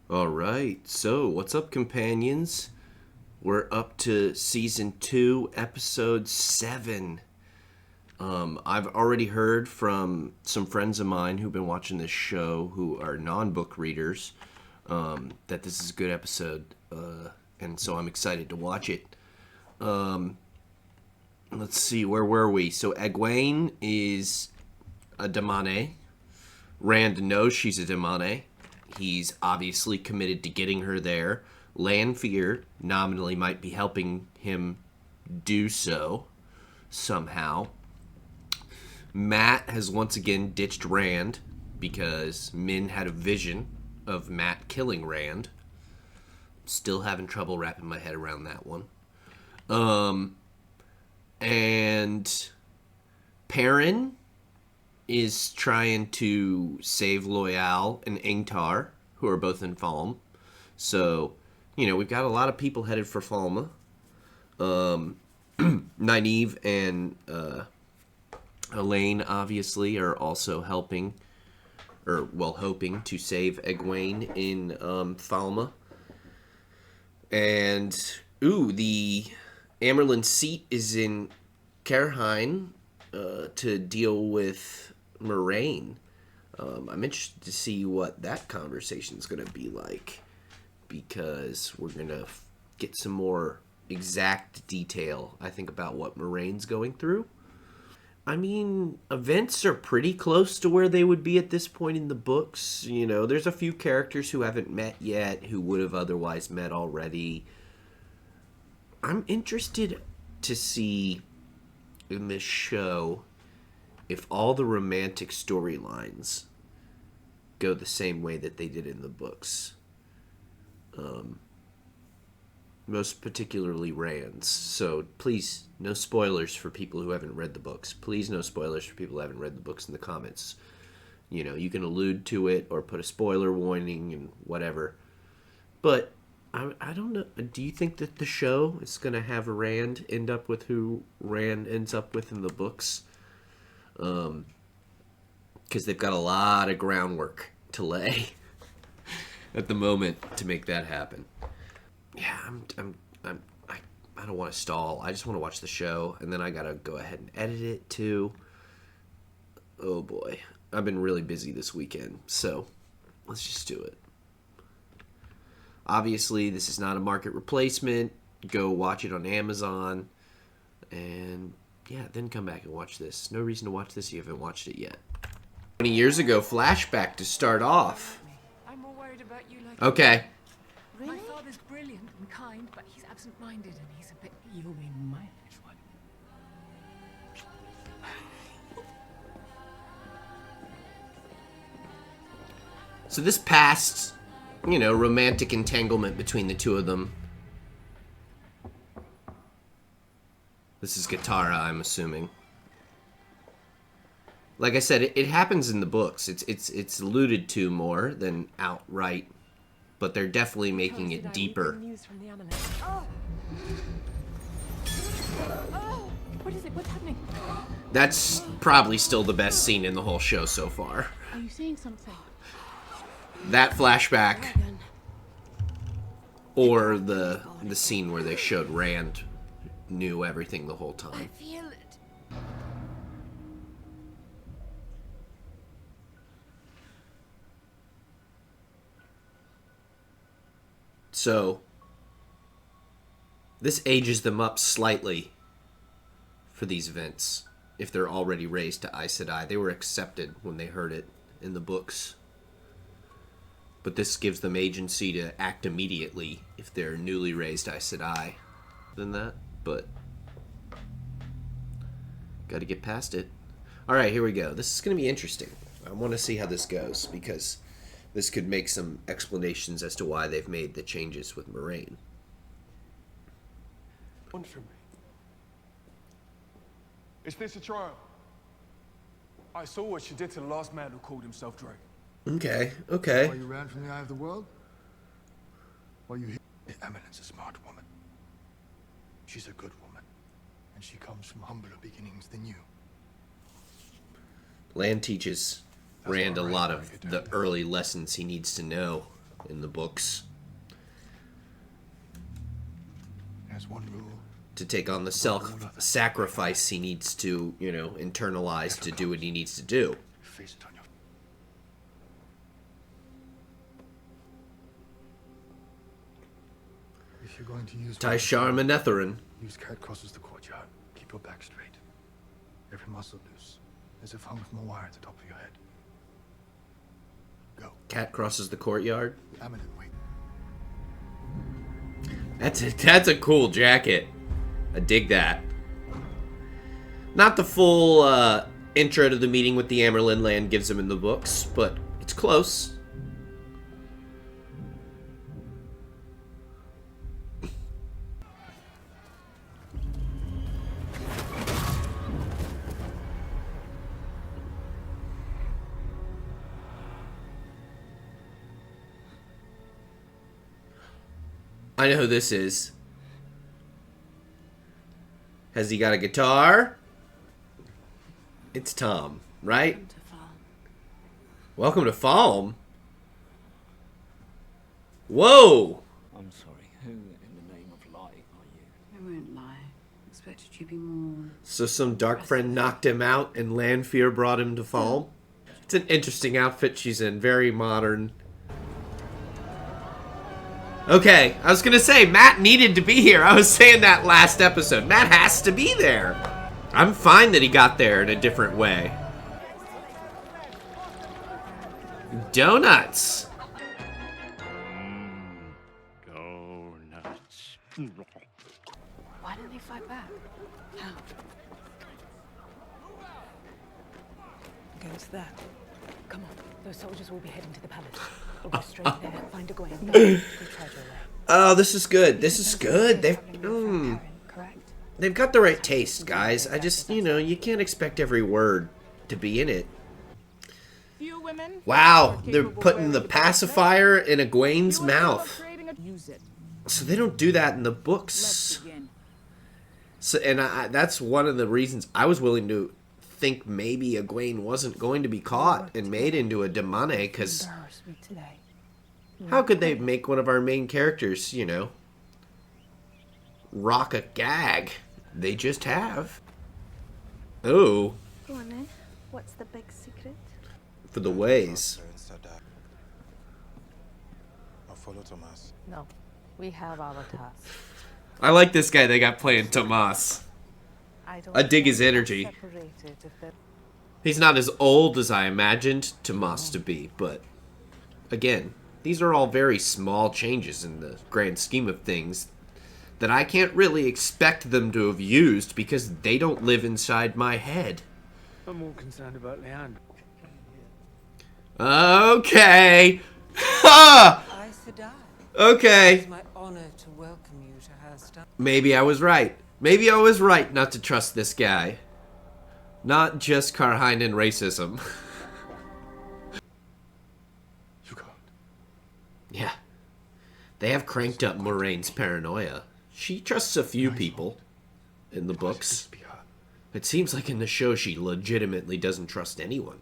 All right. So, what's up, companions? We're up to season 2, episode 7. I've already heard from some friends of mine who've been watching this show who are non-book readers that this is a good episode, and so I'm excited to watch it. Let's see, where were we? So, Egwene is a Damane. Rand knows she's a Damane. He's obviously committed to getting her there. Lanfear nominally might be helping him do so somehow. Matt has once again ditched Rand because Min had a vision of Matt killing Rand. Still having trouble wrapping my head around that one. And Perrin is trying to save Loyal and Ingtar, who are both in Falme. So, we've got a lot of people headed for Falme. Nynaeve and Elaine, obviously, are also helping, hoping to save Egwene in Falme. And, the Amerlin seat is in Carhine to deal with Moraine. I'm interested to see what that conversation is going to be like, because we're going to get some more exact detail, I think, about what Moraine's going through. I mean, events are pretty close to where they would be at this point in the books. There's a few characters who haven't met yet, who would have otherwise met already. I'm interested to see in this show if all the romantic storylines go the same way that they did in the books. Most particularly Rand's. So please, no spoilers for people who haven't read the books. Please, no spoilers for people who haven't read the books in the comments. You can allude to it or put a spoiler warning and whatever. But I don't know. Do you think that the show is going to have Rand end up with who Rand ends up with in the books? Because they've got a lot of groundwork to lay at the moment to make that happen. Yeah, I don't want to stall. I just want to watch the show, and then I gotta go ahead and edit it too. Oh boy, I've been really busy this weekend, so let's just do it. Obviously, this is not a market replacement. Go watch it on Amazon, and yeah, then come back and watch this. No reason to watch this if you haven't watched it yet. 20 years ago, Flashback to start off. I'm more worried about you like Okay. My father's brilliant and kind, but he's absent-minded and he's a bit... You'll be my next one. So this past, romantic entanglement between the two of them. This is Katara, I'm assuming. Like I said, it happens in the books. It's alluded to more than outright, but they're definitely making it deeper. News from the oh! Oh! What is it? What's happening? That's probably still the best scene in the whole show so far. Are you seeing something? That flashback, or the scene where they showed Rand knew everything the whole time. I feel it. So, this ages them up slightly for these events. If they're already raised to Aes Sedai, they were accepted when they heard it in the books. But this gives them agency to act immediately if they're newly raised Aes Sedai than that. But got to get past it. All right, here we go. This is going to be interesting. I want to see how this goes, because this could make some explanations as to why they've made the changes with Moraine. One for me. Is this a trial? I saw what she did to the last man who called himself Drake. Okay. While you ran from the eye of the world? While you hid... Emily's a smart woman. She's a good woman. And she comes from humbler beginnings than you. Lan teaches Rand a lot of the early lessons he needs to know. in the books. There's one rule. To take on the self-sacrifice he needs to, you know, internalize to do what he needs to do. Face it on your... If you're going to use... Taishar Manetherin. Use cat crosses the courtyard. Keep your back straight. Every muscle loose, as if hung from a wire at the top of your head. Go. Cat crosses the courtyard. Eminent wait. That's a cool jacket. I dig that. Not the full intro to the meeting with the Amerlin land gives him in the books, but it's close. I know who this is. Has he got a guitar? It's Tom, right? Welcome to Falme. Whoa! I'm sorry, who in the name of lie are you? I won't lie. Expected you to be more... So some dark friend knocked him out and Lanfear brought him to Falme. It's an interesting outfit she's in. Very modern. Okay, I was gonna say, Matt needed to be here. I was saying that last episode. Matt has to be there. I'm fine that he got there in a different way. Donuts. Donuts. Why didn't they fight back? How? Goes that. Come on. Those soldiers will be heading to the palace. We'll go straight there. Find a Gwen. Go treasure away. Oh, this is good. This is good. Correct? They've got the right taste, guys. I just, you know, you can't expect every word to be in it. Few women. Wow, they're putting the pacifier in Egwene's mouth. Use it. So they don't do that in the books. So, and that's one of the reasons I was willing to think maybe Egwene wasn't going to be caught and made into a demone, because how could they make one of our main characters, you know, rock a gag? They just have. Oh. Go on then. What's the big secret? For the ways. I'll follow Thomas. No, we have our task. I like this guy they got playing Tomas. I dig his energy. He's not as old as I imagined Tomas to be, but again, these are all very small changes in the grand scheme of things that I can't really expect them to have used because they don't live inside my head. I'm more concerned about Leanne. Okay. Ha! Okay. It's my honor to welcome you to her stuff. Maybe I was right. Maybe I was right not to trust this guy. Not just Karhinen racism. You can't. Yeah. They have cranked up Moraine's paranoia. She trusts a few people in the books. It seems like in the show she legitimately doesn't trust anyone.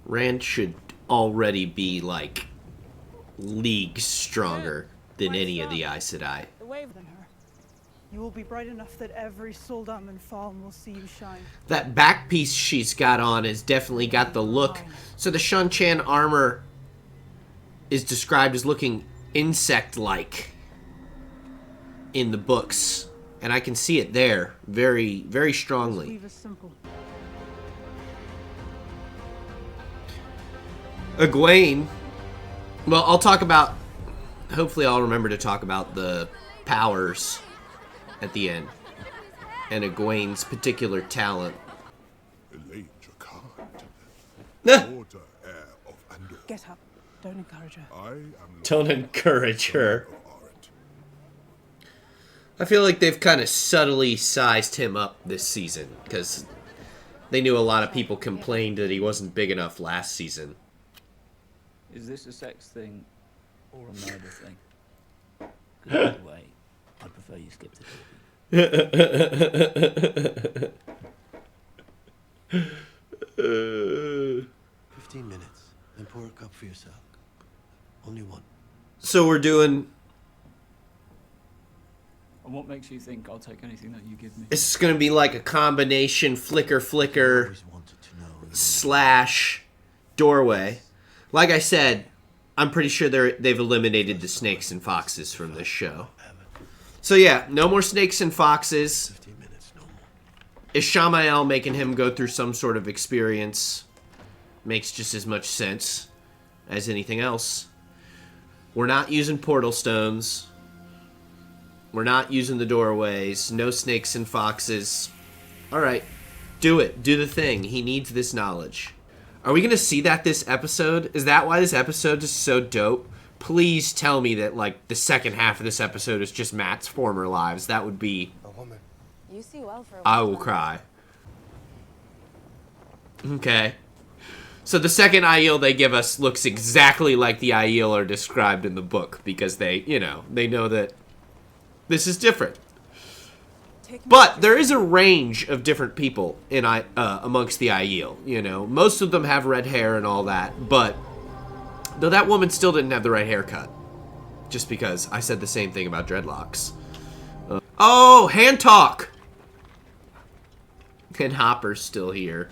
Rand should already be, like, leagues stronger than any of the Aes Sedai. You will be bright enough that every Soldam in Falme will see you shine. That back piece she's got on has definitely got the look. So the Shan-Chan armor is described as looking insect-like in the books. And I can see it there very, very strongly. Egwene. Well, I'll talk about... Hopefully I'll remember to talk about the powers at the end. And Egwene's particular talent. Get up. Don't encourage her. Don't encourage her. I feel like they've kind of subtly sized him up this season, because they knew a lot of people complained that he wasn't big enough last season. Is this a sex thing or a murder thing? 'Cause either way, I prefer you skip the talking. 15 minutes, then pour a cup for yourself. Only one. So we're doing... And what makes you think I'll take anything that you give me? This is going to be like a combination flicker slash doorway. Like I said, I'm pretty sure they've eliminated the snakes and foxes from this show. So yeah, no more snakes and foxes. 15 minutes, no more. Is Shamael making him go through some sort of experience? Makes just as much sense as anything else. We're not using portal stones. We're not using the doorways. No snakes and foxes. Alright. Do it. Do the thing. He needs this knowledge. Are we going to see that this episode? Is that why this episode is so dope? Please tell me that, like, the second half of this episode is just Matt's former lives. That would be... A woman. You see well for a I will woman. cry. Okay. So the second Aiel they give us looks exactly like the Aiel are described in the book because they, you know, they know that this is different. But there is a range of different people in amongst the Aiel, you know. Most of them have red hair and all that, but though that woman still didn't have the right haircut. Just because I said the same thing about dreadlocks. Oh, hand talk! And Hopper's still here.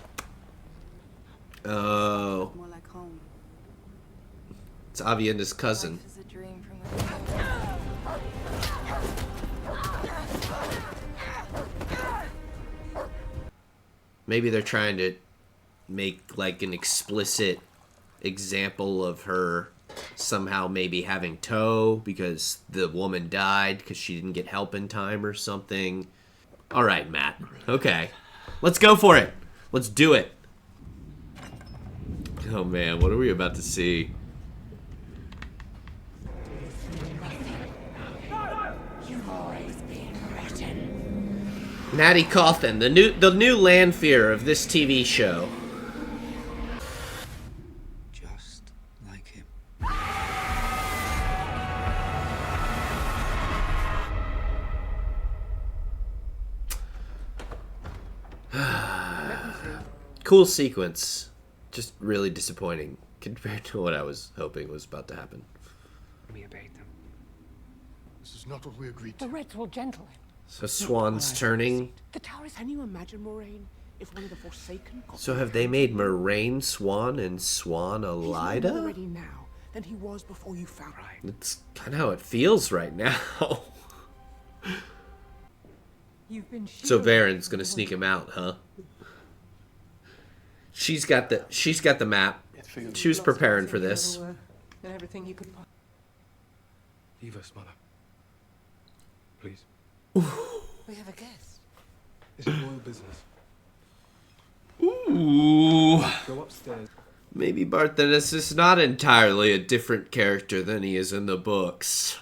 Oh. More like home. It's Avienda's cousin. Life is a dream from within. Maybe they're trying to make like an explicit example of her somehow maybe having toe because the woman died because she didn't get help in time or something. All right, Matt. Okay. Let's go for it. Let's do it. Oh man, what are we about to see? Natty Coffin, the new land fear of this TV show. Just like him. Cool sequence. Just really disappointing compared to what I was hoping was about to happen. We obeyed them. This is not what we agreed to. The Reds will gentle him. So Swan's turning. The towers. Can you imagine, Moraine, if one of the Forsaken got So have they made Moraine Swan and Swan He's more Elida? already now than he was before you found right. It's kind of how it feels right now. You've been So shielded Varen's from gonna the sneak winter. him out, huh? She's got the map. She was preparing for this. And everything you could. Leave us, mother. Please. We have a guest. It's royal business. Ooh. Go upstairs. Maybe Barthanes is not entirely a different character than he is in the books.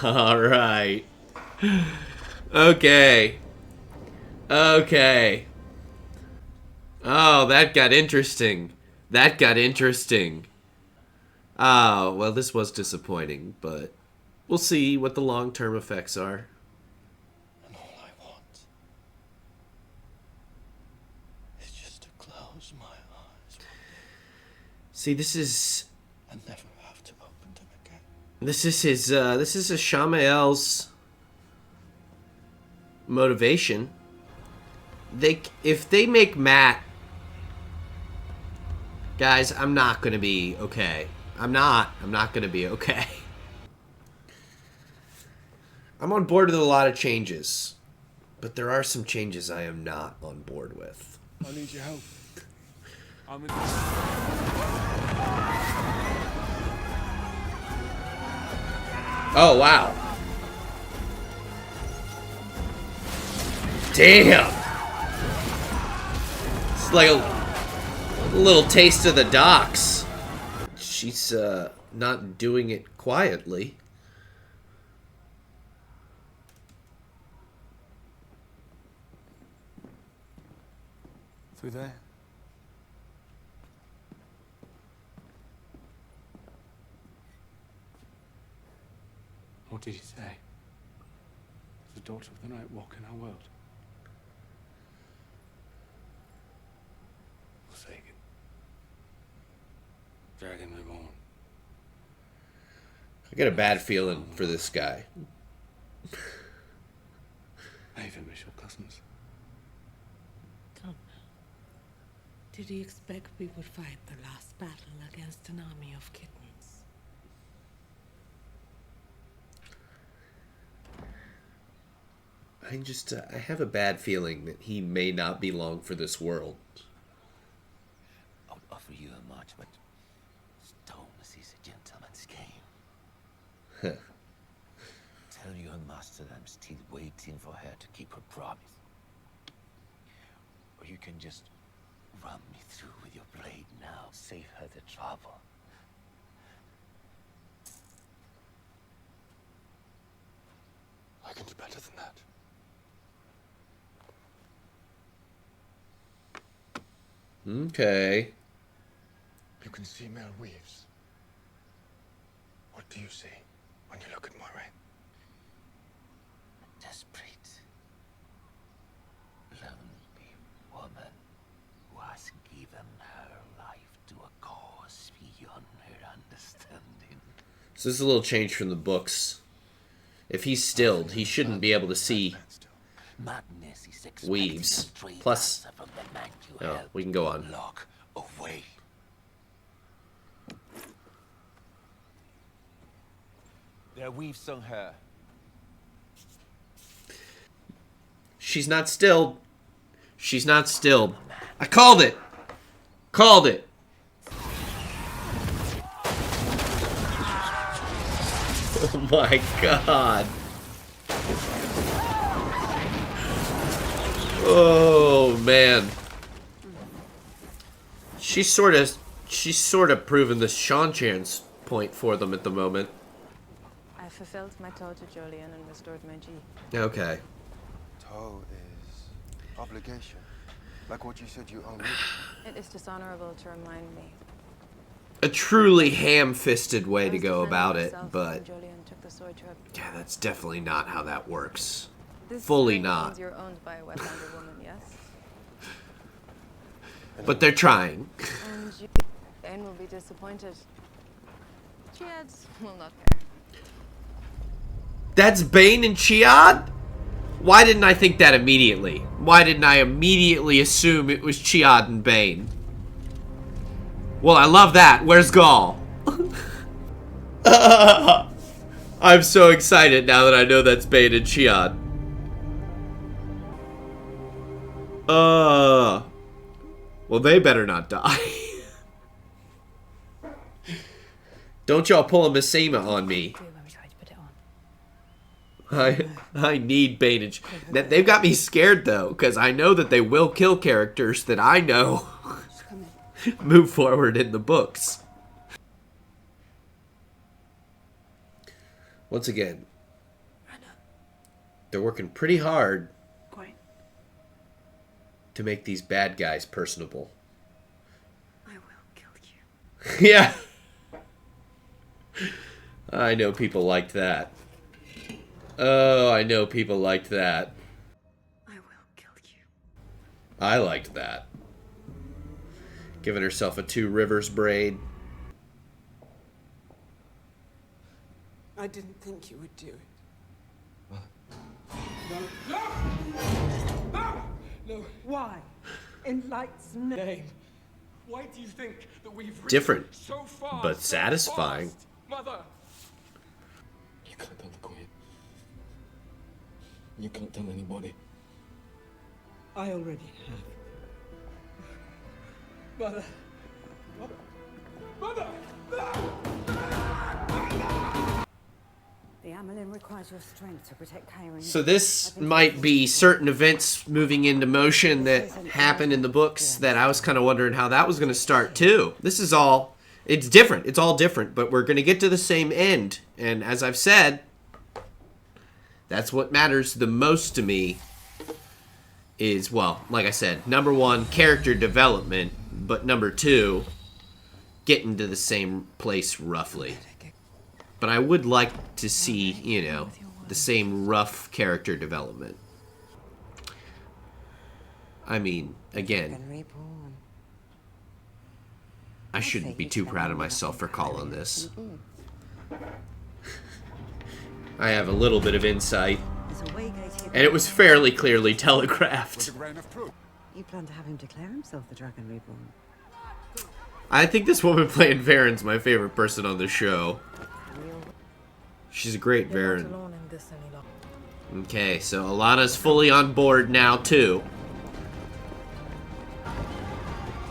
Alright. Okay. Okay. Oh, that got interesting. That got interesting. Oh, well, this was disappointing, but we'll see what the long-term effects are. And all I want is just to close my eyes See, this is... and never have to open them again. This is a Shamael's motivation. If they make Matt, guys, I'm not gonna be okay. I'm not gonna be okay. I'm on board with a lot of changes, but there are some changes I am not on board with. I need your help. I'm in. Oh, wow. Damn. It's like a little taste of the docks. She's, not doing it quietly. Through there. What did he say? The daughter of the night walk in our world. Forsaken. Dragon Reborn. I get a bad feeling for this guy. I even miss your cousins. Tom, did he expect we would fight the last battle against an army of kittens? I have a bad feeling that he may not be long for this world. I would offer you a much, but stones is a gentleman's game. Tell your master I'm still waiting for her to keep her promise. Or you can just run me through with your blade now. Save her the trouble. I can do better than that. Okay. You can see Mel Weaves. What do you see when you look at Moiraine? Desperate, lonely woman who has given her life to a cause beyond her understanding. So this is a little change from the books. If he's stilled, he shouldn't be able to see Madness is expecting Weaves. a straight Plus, answer from the man you oh, helped we can go on. lock away. There are weaves on her. She's not stilled. She's not stilled. I called it. Called it. Oh my god. Oh man. She's sort of proven the Shanchan's point for them at the moment. I fulfilled my toll to Julian and restored my G. Okay. Toll is obligation. Like what you said you own. It is dishonorable to remind me. A truly ham-fisted way I to was go defending about it, myself but when Julian took the sword to her. yeah, that's definitely not how that works. This Fully ring not. means you're owned by a wet-handed woman, yes? But they're trying. And you Jane will be disappointed. Chiad will not care. That's Bane and Chiad? Why didn't I think that immediately? Why didn't I immediately assume it was Chiad and Bane? Well, I love that. Where's Gaul? I'm so excited now that I know that's Bane and Chiad. Well, they better not die. Don't y'all pull a Missima on me. I need Bane and they've got me scared though, because I know that they will kill characters that I know move forward in the books. Once again, they're working pretty hard to make these bad guys personable. I will kill you. Yeah. I know people liked that. Oh, I know people liked that. I will kill you. I liked that. Giving herself a Two Rivers braid. I didn't think you would do it. No. Why? In Light's name. Why do you think that we've reached Different, so far, but so satisfying. fast, Mother? You can't tell the Queen. You can't tell anybody. I already have. Mother. Mother. The Amelin requires your strength to protect Kyrie. So this might be certain events moving into motion that happened in the books that I was kind of wondering how that was going to start too. This is all, it's different. It's all different, but we're going to get to the same end. And as I've said, that's what matters the most to me is, well, like I said, number one, character development, but number two, getting to the same place roughly. But I would like to see, you know, the same rough character development. I mean, again, I shouldn't be too proud of myself for calling this. I have a little bit of insight. And it was fairly clearly telegraphed. You plan to have him declare himself the Dragon Reborn? I think this woman playing Varen's my favorite person on the show. She's a great Varen. Okay, so Alana's fully on board now, too.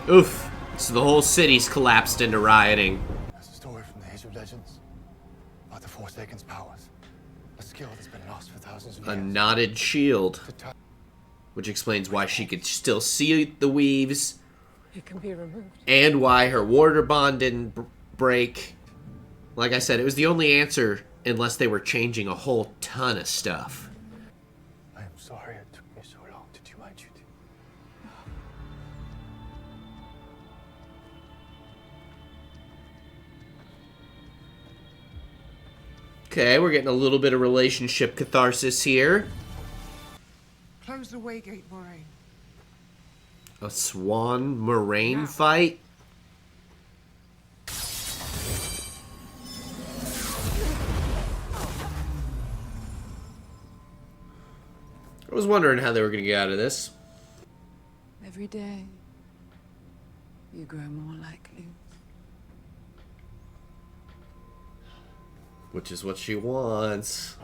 Oof. So the whole city's collapsed into rioting. There's a story from the Age of Legends about the Forsaken's powers. A skill that's been lost for thousands of years. A knotted shield. Which explains why she could still see the weaves. It can be removed. And why her warder bond didn't break. Like I said, it was the only answer unless they were changing a whole ton of stuff. I am sorry it took me so long to do my duty. Okay, we're getting a little bit of relationship catharsis here. Close the waygate, Moraine. A Swan Moraine fight? I was wondering how they were going to get out of this. Every day, you grow more like Luke. Which is what she wants.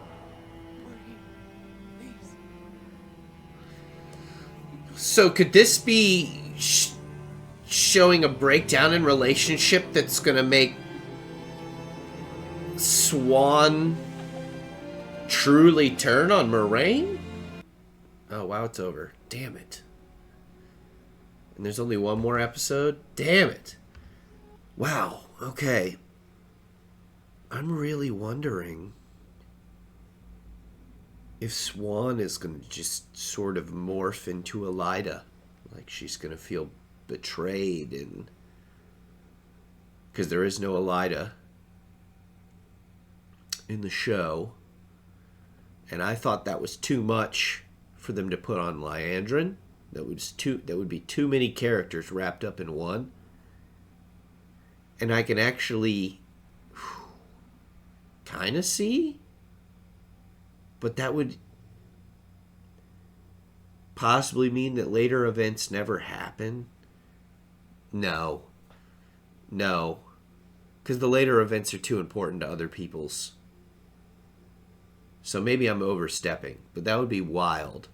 So could this be showing a breakdown in relationship that's going to make Swan truly turn on Moraine? Oh, wow, it's over. Damn it. And there's only one more episode? Damn it. Wow, okay. I'm really wondering if Swan is going to just sort of morph into Elida. Like she's going to feel betrayed and... because there is no Elida in the show. And I thought that was too much for them to put on Liandrin. That would be too many characters wrapped up in one. And I can actually kind of see, but that would possibly mean that later events never happen. No, because the later events are too important to other people's. So maybe I'm overstepping, but that would be wild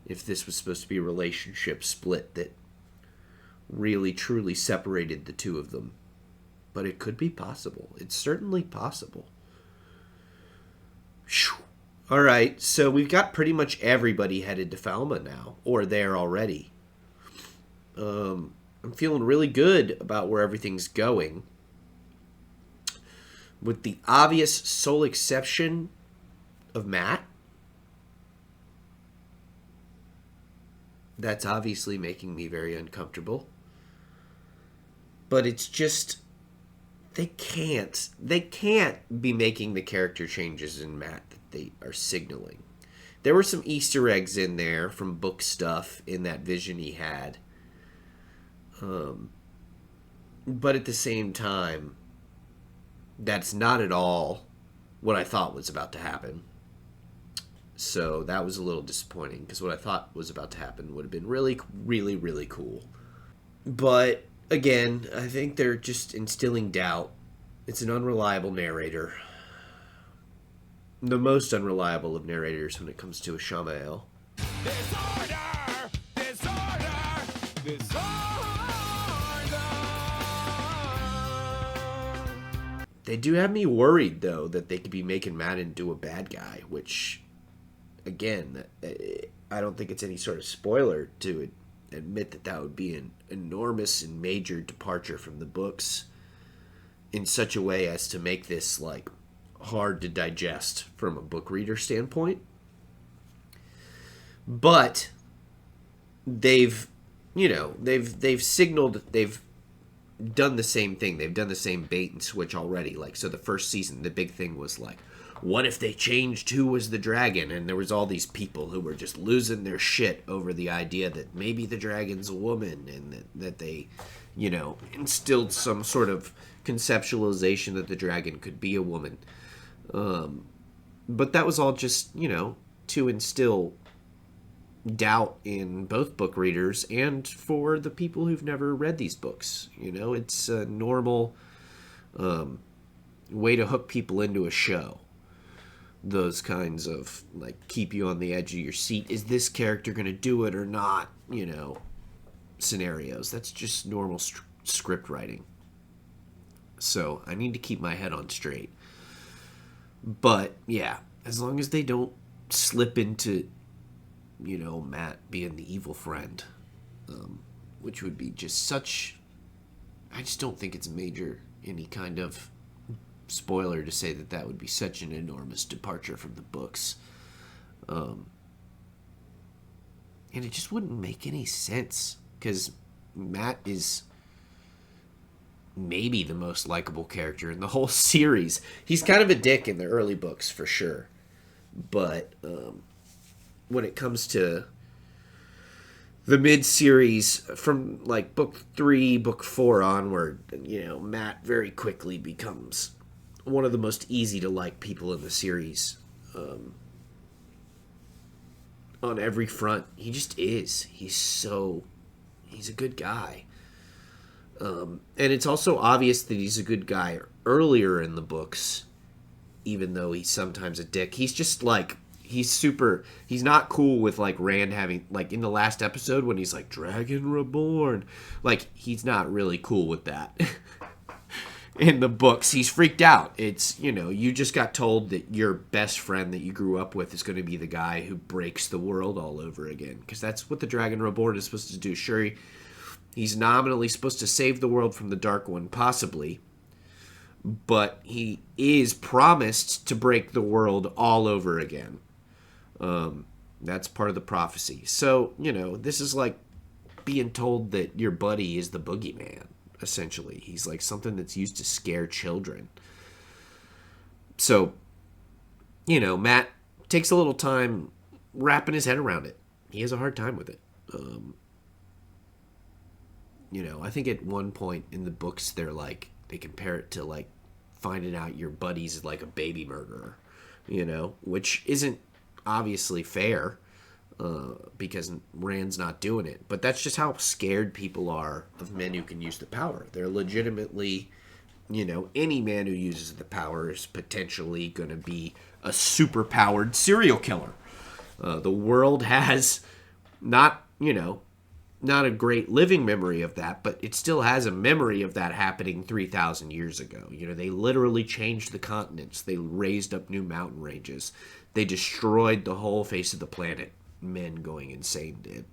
if this was supposed to be a relationship split that really truly separated the two of them. But it could be possible. It's certainly possible. Alright, so we've got pretty much everybody headed to Falme now, or there already. I'm feeling really good about where everything's going. With the obvious sole exception of Matt. That's obviously making me very uncomfortable. But it's just... They can't be making the character changes in Matt that they are signaling. There were some Easter eggs in there from book stuff in that vision he had. But at the same time, that's not at all what I thought was about to happen. So that was a little disappointing, because what I thought was about to happen would have been really, really, really cool. But again, I think they're just instilling doubt. It's an unreliable narrator. The most unreliable of narrators when it comes to a Shamael. Disorder! Disorder! Disorder! They do have me worried, though, that they could be making Matt into a bad guy, which, again, I don't think it's any sort of spoiler to admit that that would be an enormous and major departure from the books in such a way as to make this, like, hard to digest from a book reader standpoint. But they've signaled, they've done the same thing. They've done the same bait and switch already. Like, so the first season, the big thing was like, what if they changed who was the dragon? And there was all these people who were just losing their shit over the idea that maybe the dragon's a woman, and that they, you know, instilled some sort of conceptualization that the dragon could be a woman. But that was all just, you know, to instill doubt in both book readers and for the people who've never read these books. You know, it's a normal way to hook people into a show. Those kinds of, like, keep you on the edge of your seat. Is this character going to do it or not? You know, scenarios. That's just normal script writing. So I need to keep my head on straight. But, yeah, as long as they don't slip into, you know, Matt being the evil friend, which would be just such... I just don't think it's any kind of spoiler to say that would be such an enormous departure from the books. And it just wouldn't make any sense, because Matt is maybe the most likable character in the whole series. He's kind of a dick in the early books, for sure. But when it comes to the mid-series, from like book 3, book 4 onward, you know, Matt very quickly becomes one of the most easy to like people in the series. On every front, he just is. He's a good guy. And it's also obvious that he's a good guy earlier in the books, even though he's sometimes a dick. He's just like, he's not cool with, like, Rand having, like, in the last episode when he's like, Dragon Reborn. Like, he's not really cool with that. In the books, he's freaked out. It's, you know, you just got told that your best friend that you grew up with is going to be the guy who breaks the world all over again. Because that's what the Dragon Reborn is supposed to do. Sure, he's nominally supposed to save the world from the Dark One, possibly. But he is promised to break the world all over again. That's part of the prophecy. So, you know, this is like being told that your buddy is the boogeyman, essentially. He's like something that's used to scare children. So, you know, Matt takes a little time wrapping his head around it. He has a hard time with it. You know, I think at one point in the books, they compare it to, like, finding out your buddy's like a baby murderer, you know, which isn't obviously fair, because Rand's not doing it. But that's just how scared people are of men who can use the power. They're legitimately, you know, any man who uses the power is potentially going to be a super-powered serial killer. The world has not a great living memory of that, but it still has a memory of that happening 3,000 years ago. You know, they literally changed the continents. They raised up new mountain ranges. They destroyed the whole face of the planet. Men going insane did.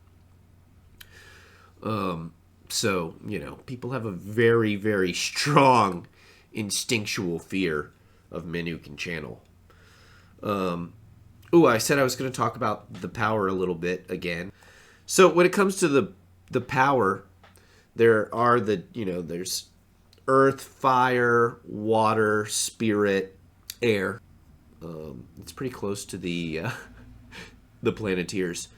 So, you know, people have a very, very strong instinctual fear of men who can channel. I said I was going to talk about the power a little bit again. So when it comes to the power, there are there's earth, fire, water, spirit, air. It's pretty close to the Planeteers.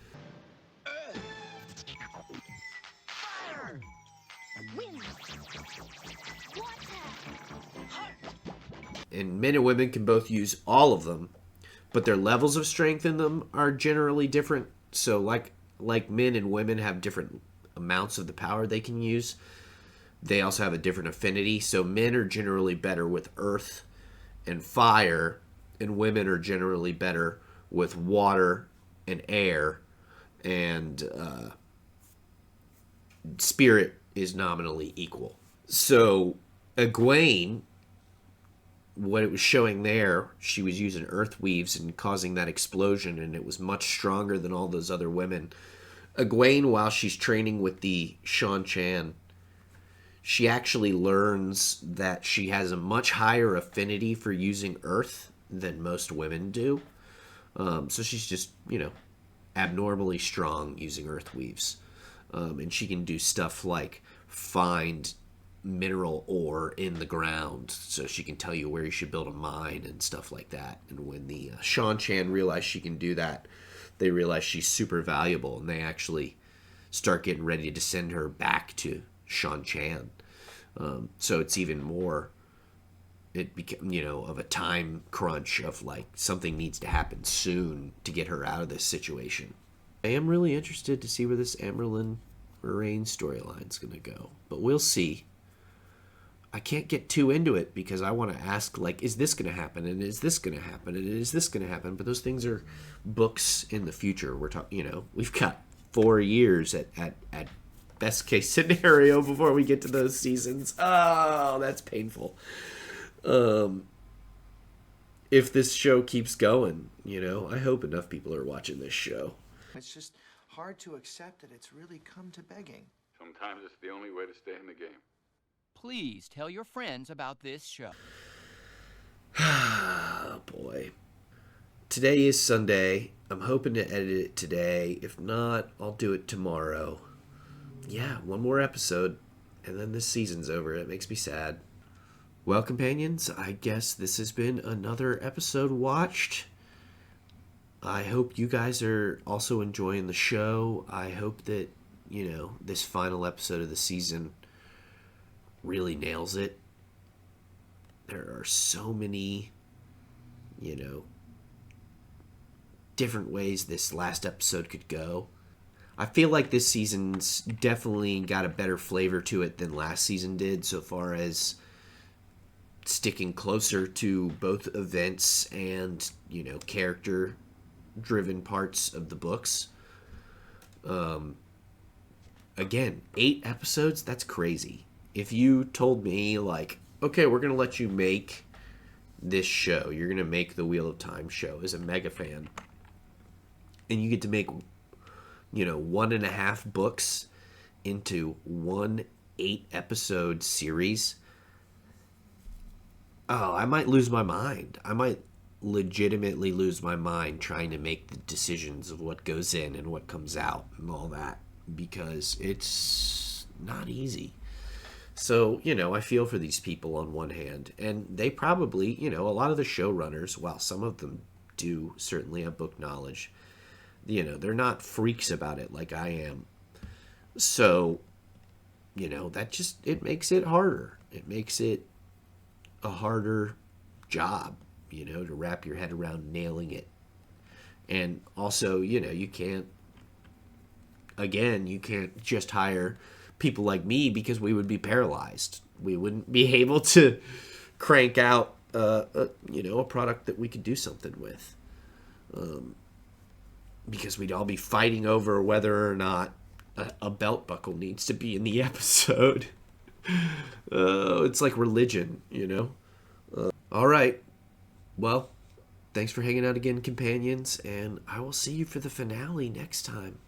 And men and women can both use all of them, but their levels of strength in them are generally different. So like men and women have different amounts of the power they can use, they also have a different affinity. So men are generally better with earth and fire, and women are generally better with water and air, and spirit is nominally equal. So Egwene, what it was showing there, she was using earth weaves and causing that explosion, and it was much stronger than all those other women. Egwene, while she's training with the Shan Chan, she actually learns that she has a much higher affinity for using earth than most women do. So she's just, abnormally strong using earth weaves. And she can do stuff like find mineral ore in the ground, so she can tell you where you should build a mine and stuff like that. And when the Shan Chan realize she can do that, they realize she's super valuable, and they actually start getting ready to send her back to Shan Chan. So it's even more, it became, of a time crunch of like something needs to happen soon to get her out of this situation. I am really interested to see where this Amerlin Moraine storyline's going to go, but we'll see. I can't get too into it because I want to ask, like, is this going to happen? And is this going to happen? And is this going to happen? But those things are books in the future. We're talking, we've got 4 years at best case scenario before we get to those seasons. Oh, that's painful. If this show keeps going, I hope enough people are watching this show. It's just hard to accept that it's really come to begging. Sometimes it's the only way to stay in the game. Please tell your friends about this show. Oh, boy. Today is Sunday. I'm hoping to edit it today. If not, I'll do it tomorrow. Yeah, one more episode, and then this season's over. It makes me sad. Well, companions, I guess this has been another episode watched. I hope you guys are also enjoying the show. I hope that, this final episode of the season really nails it. There are so many, different ways this last episode could go. I feel like this season's definitely got a better flavor to it than last season did, so far as sticking closer to both events and, character-driven parts of the books. Again, 8 episodes, that's crazy. If you told me, like, okay, we're going to let you make this show, you're going to make the Wheel of Time show as a mega fan, and you get to make 1.5 books into one 8-episode series, I might lose my mind. I might legitimately lose my mind trying to make the decisions of what goes in and what comes out and all that, because it's not easy. So, I feel for these people on one hand, and they probably, a lot of the showrunners, while some of them do certainly have book knowledge, they're not freaks about it like I am. So, that just, it makes it harder. It makes it a harder job, to wrap your head around nailing it. And also, you can't just hire people like me, because we would be paralyzed. We wouldn't be able to crank out, a product that we could do something with. Because we'd all be fighting over whether or not a belt buckle needs to be in the episode. It's like religion, all right. Well, thanks for hanging out again, companions, and I will see you for the finale next time.